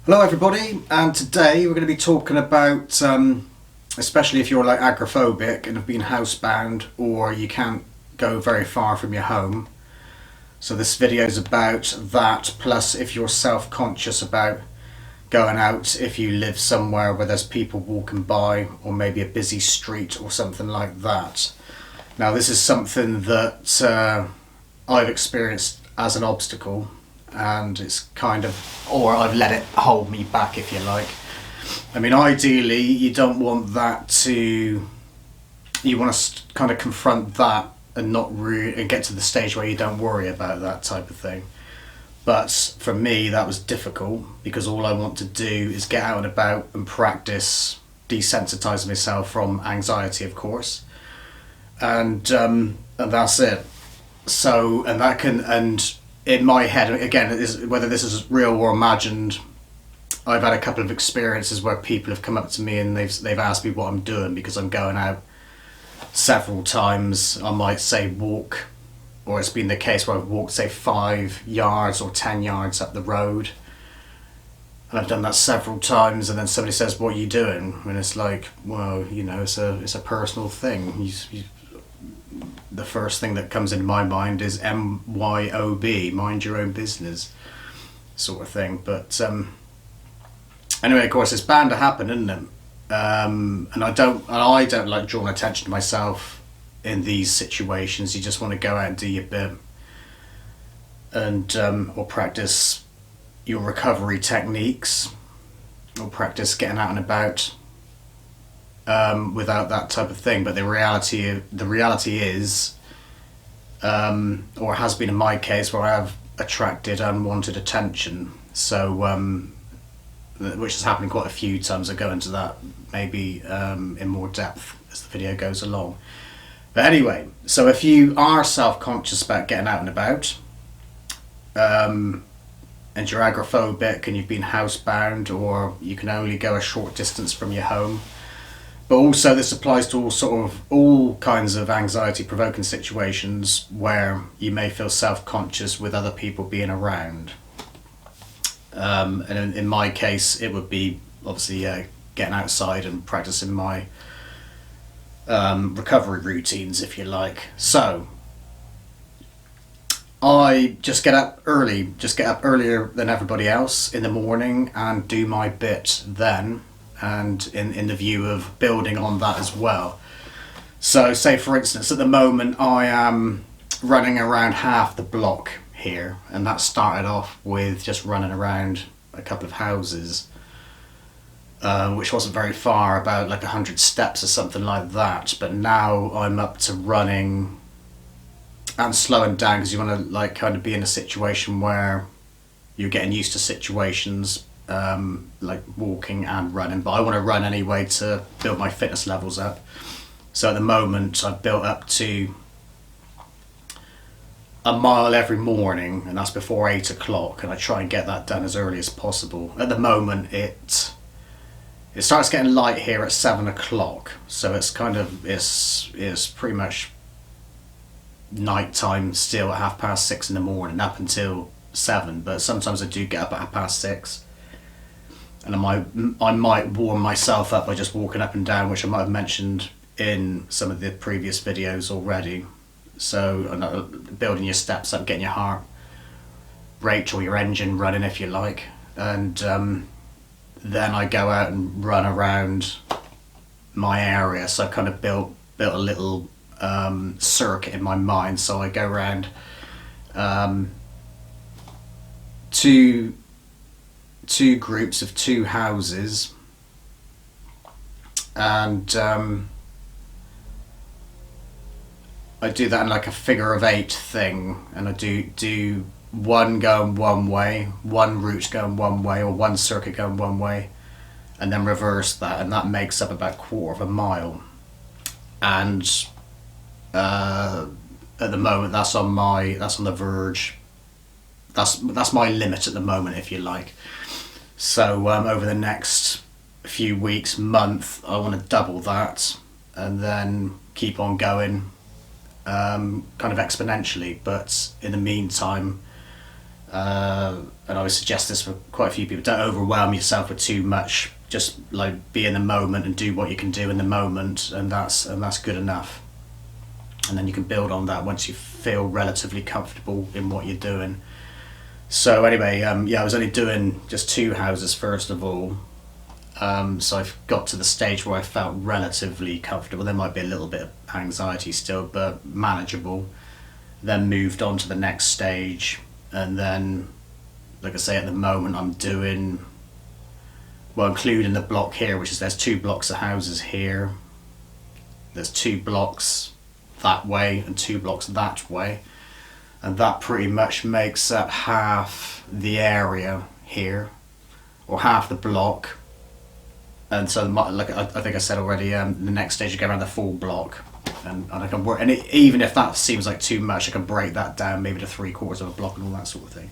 Hello everybody, and today we're going to be talking about, especially if you're like agoraphobic and have been housebound or you can't go very far from your home. So this video is about that, plus if you're self-conscious about going out, if you live somewhere where there's people walking by or maybe a busy street or something like that. Now this is something that I've experienced as an obstacle, and it's kind of, or I've let it hold me back, if you like. I mean, ideally you don't want that to, you want to kind of confront that and not really, and get to the stage where you don't worry about that type of thing. But for me that was difficult because all I want to do is get out and about and practice desensitizing myself from anxiety, of course, and that's it. So, and that can, and in my head, again, whether this is real or imagined, I've had a couple of experiences where people have come up to me and they've asked me what I'm doing because I'm going out several times. I might say walk, or it's been the case where I've walked, say, 5 yards or 10 yards up the road, and I've done that several times, and then somebody says, "What are you doing?" And it's like, well, you know, it's a personal thing. The first thing that comes into my mind is MYOB, mind your own business, sort of thing. But anyway, of course, it's bound to happen, isn't it? And I don't like drawing attention to myself in these situations. You just want to go out and do your bit, and or practice your recovery techniques, or practice getting out and about without that type of thing. But the reality is, or has been in my case, where I have attracted unwanted attention. So, which has happened quite a few times. I'll go into that maybe in more depth as the video goes along. But anyway, so if you are self-conscious about getting out and about, and you're agoraphobic and you've been housebound, or you can only go a short distance from your home, but also this applies to all kinds of anxiety provoking situations where you may feel self-conscious with other people being around. And in my case it would be obviously getting outside and practicing my recovery routines, if you like. So I just get up earlier than everybody else in the morning and do my bit then, and in the view of building on that as well. So say for instance at the moment I am running around half the block here, and that started off with just running around a couple of houses, which wasn't very far, about like 100 steps or something like that. But now I'm up to running and slowing down, because you want to like kind of be in a situation where you're getting used to situations, like walking and running. But I want to run anyway to build my fitness levels up. So at the moment I've built up to a mile every morning, and that's before 8 o'clock, and I try and get that done as early as possible. At the moment it starts getting light here at 7 o'clock, so it's kind of it's pretty much night time still at 6:30 in the morning up until 7. But sometimes I do get up at 6:30, and I might warm myself up by just walking up and down, which I might have mentioned in some of the previous videos already. So building your steps up, getting your heart rate or your engine running, if you like, and then I go out and run around my area. So I kind of built a little circuit in my mind. So I go around two groups of 2 houses, and I do that in like a figure of 8 thing, and I do one going one way, one route going one way, or one circuit going one way, and then reverse that, and that makes up about 1/4 of a mile. And at the moment that's on the verge. That's my limit at the moment, if you like. So over the next few weeks, month, I want to double that, and then keep on going, kind of exponentially. But in the meantime, And I would suggest this for quite a few people. Don't overwhelm yourself with too much. Just like be in the moment and do what you can do in the moment, and that's good enough. And then you can build on that once you feel relatively comfortable in what you're doing. So anyway, yeah, I was only doing just 2 houses first of all. So I've got to the stage where I felt relatively comfortable. There might be a little bit of anxiety still, but manageable. Then moved on to the next stage, and then, like I say, at the moment I'm doing, well, including the block here, which is, there's 2 blocks of houses here. There's 2 blocks that way and 2 blocks that way, and that pretty much makes up half the area here, or half the block. And so, like I think I said already, the next stage you go around the full block, and I can work. And even if that seems like too much, I can break that down maybe to 3/4 of a block and all that sort of thing.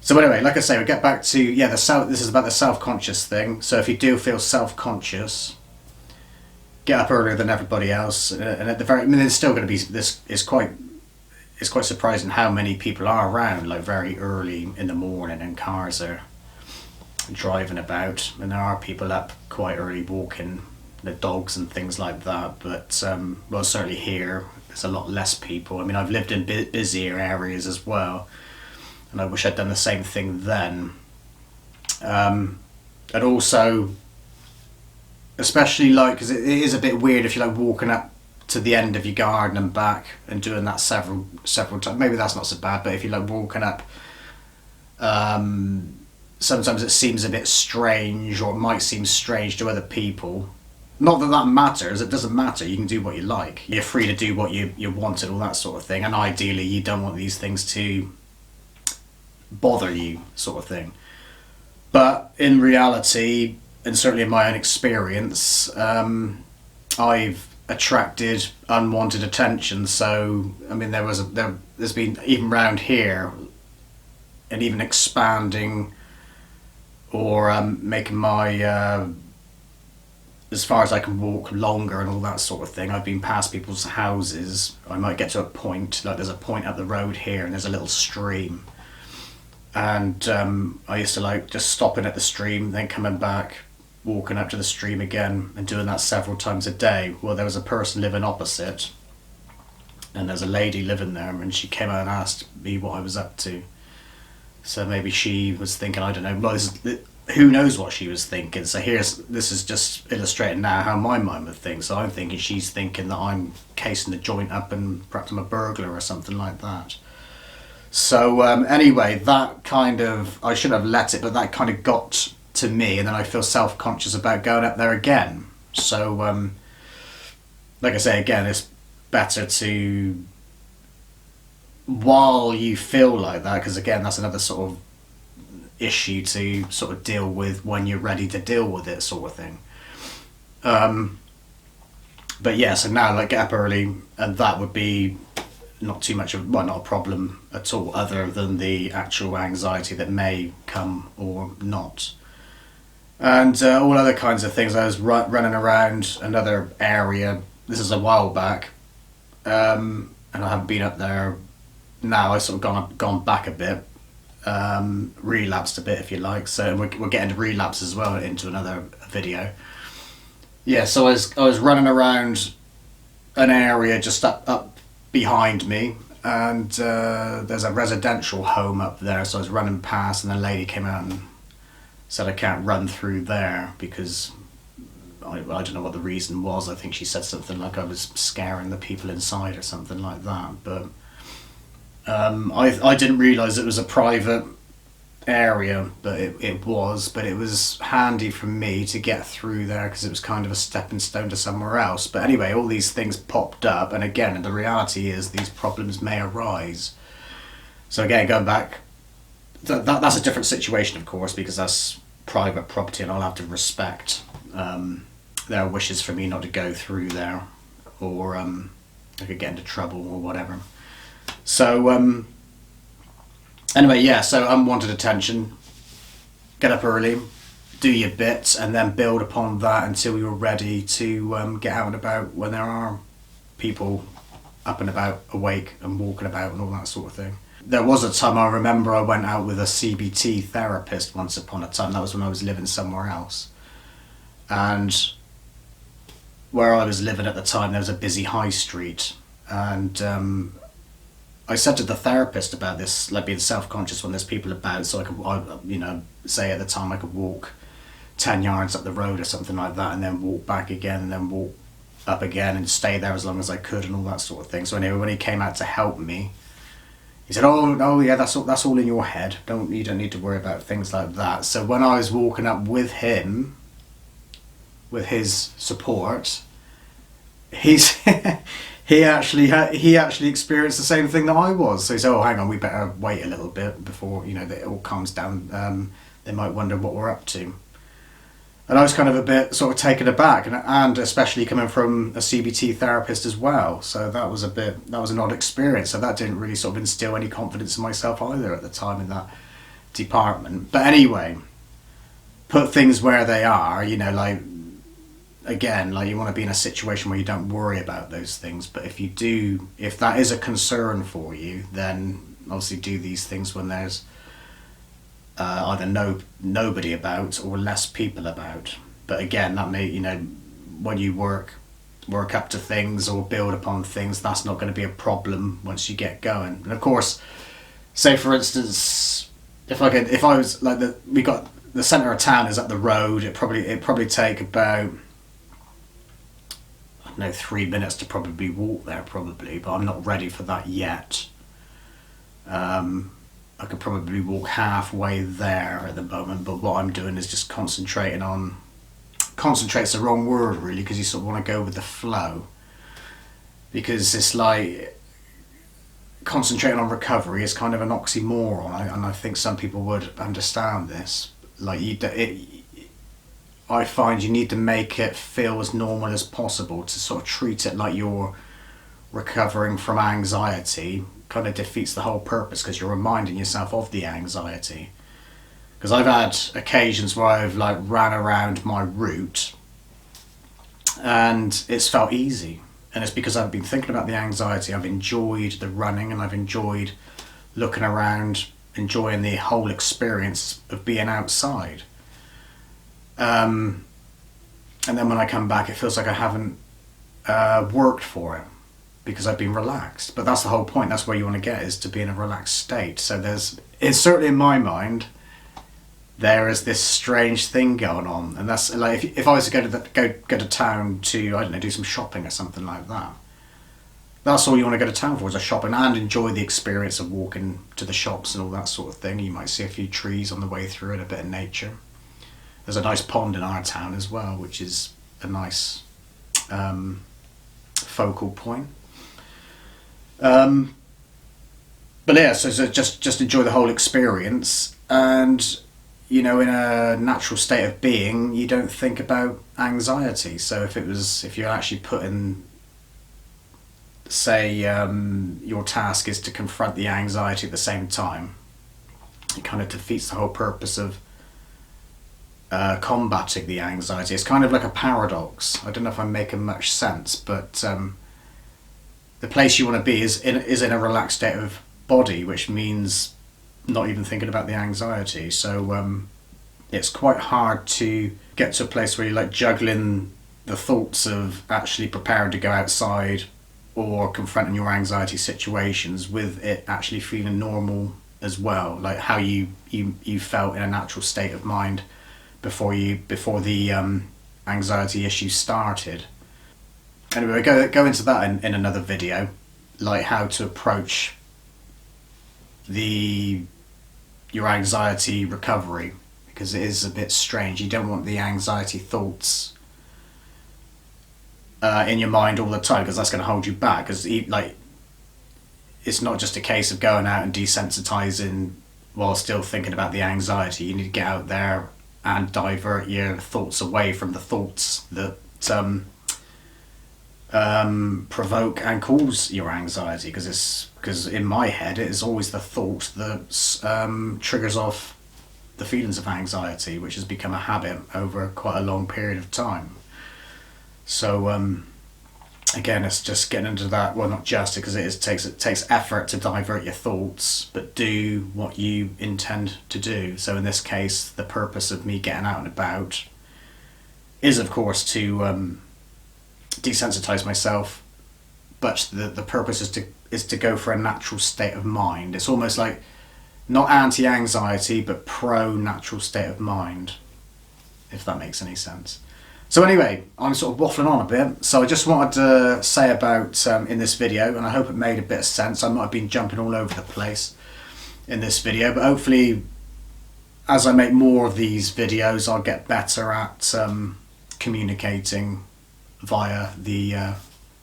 So anyway, like I say, we get back to, yeah, this is about the self-conscious thing. So if you do feel self-conscious, get up earlier than everybody else, and at the very, I mean, there's still going to be this. It's quite surprising how many people are around like very early in the morning, and cars are driving about, and there are people up quite early walking the dogs and things like that. But well, certainly here there's a lot less people. I mean, I've lived in busier areas as well, and I wish I'd done the same thing then. And also, especially like, because it is a bit weird if you're like walking up to the end of your garden and back and doing that several times. Maybe that's not so bad, but if you're like walking up, sometimes it seems a bit strange, or it might seem strange to other people. Not that that matters, it doesn't matter, you can do what you like. You're free to do what you want and all that sort of thing, and ideally you don't want these things to bother you, sort of thing. But in reality, and certainly in my own experience, I've attracted unwanted attention. So I mean, there's been, even round here, and even expanding or making my as far as I can walk longer and all that sort of thing. I've been past people's houses. I might get to a point, like there's a point up the road here and there's a little stream, and I used to like just stopping at the stream, then coming back, walking up to the stream again, and doing that several times a day. Well, there was a person living opposite, and there's a lady living there, and she came out and asked me what I was up to. So maybe she was thinking, I don't know, well, who knows what she was thinking. So this is just illustrating now how my mind would think. So I'm thinking she's thinking that I'm casing the joint up and perhaps I'm a burglar or something like that. So anyway, that kind of, I shouldn't have let it, but that kind of got to me, and then I feel self-conscious about going up there again. So like I say, again, it's better to, while you feel like that, because again, that's another sort of issue to sort of deal with when you're ready to deal with it, sort of thing. But yeah, so now like get up early, and that would be not too much of, well, not a problem at all, other than the actual anxiety that may come or not. And all other kinds of things. I was running around another area, this is a while back, and I haven't been up there now. I've sort of gone back a bit, relapsed a bit, if you like. So we're getting to relapse as well into another video. Yeah, so I was running around an area just up behind me, and there's a residential home up there. So I was running past, and a lady came out and said I can't run through there because I don't know what the reason was. I think she said something like I was scaring the people inside or something like that. But I didn't realise it was a private area, but it was handy for me to get through there because it was kind of a stepping stone to somewhere else. But anyway, all these things popped up, and again, the reality is these problems may arise. So again, going back, that's a different situation, of course, because that's private property, and I'll have to respect their wishes for me not to go through there, or I could get into trouble or whatever. So anyway, yeah, so unwanted attention, get up early, do your bits, and then build upon that until you're ready to get out and about when there are people up and about, awake and walking about and all that sort of thing. there was a time I remember I went out with a CBT therapist once upon a time. That was when I was living somewhere else. And where I was living at the time, there was a busy high street. And I said to the therapist about this, like being self-conscious when there's people about, so I could, say at the time I could walk 10 yards up the road or something like that, and then walk back again, and then walk up again, and stay there as long as I could, and all that sort of thing. So anyway, when he came out to help me, he said, "Oh yeah, that's all in your head. You don't need to worry about things like that." So when I was walking up with him, with his support, he's he actually experienced the same thing that I was. So he said, "Oh, hang on, we better wait a little bit before that it all calms down. They might wonder what we're up to." And I was kind of a bit sort of taken aback, and especially coming from a CBT therapist as well. So that was an odd experience. So that didn't really sort of instill any confidence in myself either at the time in that department. But anyway, put things where they are, again, like you want to be in a situation where you don't worry about those things. But if that is a concern for you, then obviously do these things when there's either nobody about or less people about. But again, that may, when you work up to things or build upon things, that's not going to be a problem once you get going. And of course, say for instance, if I was like we got the centre of town is up the road, it'd probably take about, I don't know, 3 minutes to probably walk there probably, but I'm not ready for that yet. I could probably walk halfway there at the moment, but what I'm doing is just concentrate's the wrong word really, because you sort of want to go with the flow, because it's like concentrating on recovery is kind of an oxymoron, and I think some people would understand this. Like I find you need to make it feel as normal as possible to sort of treat it like you're recovering from anxiety. Kind of defeats the whole purpose, because you're reminding yourself of the anxiety. Because I've had occasions where I've like ran around my route and it's felt easy, and it's because I've been thinking about the anxiety. I've enjoyed the running, and I've enjoyed looking around, enjoying the whole experience of being outside. And then when I come back, it feels like I haven't worked for it, because I've been relaxed. But that's the whole point. That's where you want to get, is to be in a relaxed state. So it's certainly in my mind, there is this strange thing going on, and that's like if I was to go to town to, I don't know, do some shopping or something like that. That's all you want to go to town for, is a shopping, and enjoy the experience of walking to the shops and all that sort of thing. You might see a few trees on the way through and a bit of nature. There's a nice pond in our town as well, which is a nice focal point. But yeah, so just enjoy the whole experience, and in a natural state of being, you don't think about anxiety. So if you're actually putting, say, your task is to confront the anxiety at the same time, it kind of defeats the whole purpose of combating the anxiety. It's kind of like a paradox. I don't know if I'm making much sense, but the place you want to be is in a relaxed state of body, which means not even thinking about the anxiety. So it's quite hard to get to a place where you're like juggling the thoughts of actually preparing to go outside or confronting your anxiety situations with it actually feeling normal as well, like how you felt in a natural state of mind before the anxiety issue started. Anyway, go into that in another video, like how to approach your anxiety recovery, because it is a bit strange. You don't want the anxiety thoughts in your mind all the time, because that's going to hold you back. Because it's not just a case of going out and desensitizing while still thinking about the anxiety. You need to get out there and divert your thoughts away from the thoughts that provoke and cause your anxiety, because in my head it is always the thought that triggers off the feelings of anxiety, which has become a habit over quite a long period of time. So again, it's just getting into that, well, not just, because it takes effort to divert your thoughts, but do what you intend to do. So in this case, the purpose of me getting out and about is, of course, to desensitize myself, but the purpose is to go for a natural state of mind. It's almost like not anti-anxiety, but pro-natural state of mind, if that makes any sense. So anyway, I'm sort of waffling on a bit, so I just wanted to say about in this video, and I hope it made a bit of sense. I might have been jumping all over the place in this video, but hopefully as I make more of these videos, I'll get better at communicating via the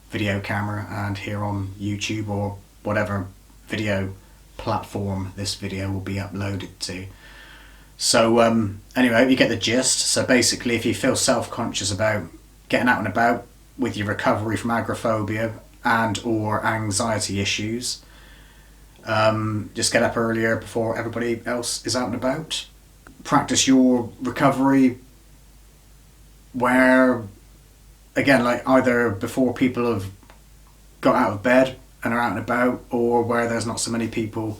video camera and here on YouTube or whatever video platform this video will be uploaded to. So anyway, you get the gist. So basically, if you feel self-conscious about getting out and about with your recovery from agoraphobia and or anxiety issues, just get up earlier before everybody else is out and about. Practice your recovery where, again, like either before people have got out of bed and are out and about, or where there's not so many people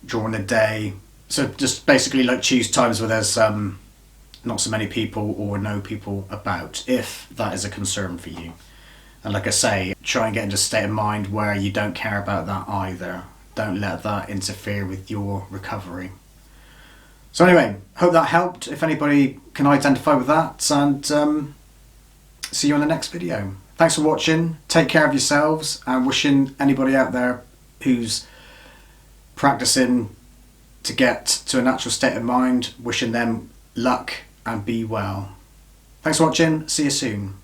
during the day. So just basically like choose times where there's not so many people or no people about, if that is a concern for you. And like I say, try and get into a state of mind where you don't care about that either. Don't let that interfere with your recovery. So anyway, hope that helped. If anybody can identify with that, and see you on the next video. Thanks for watching. Take care of yourselves, and wishing anybody out there who's practicing to get to a natural state of mind, wishing them luck and be well. Thanks for watching. See you soon.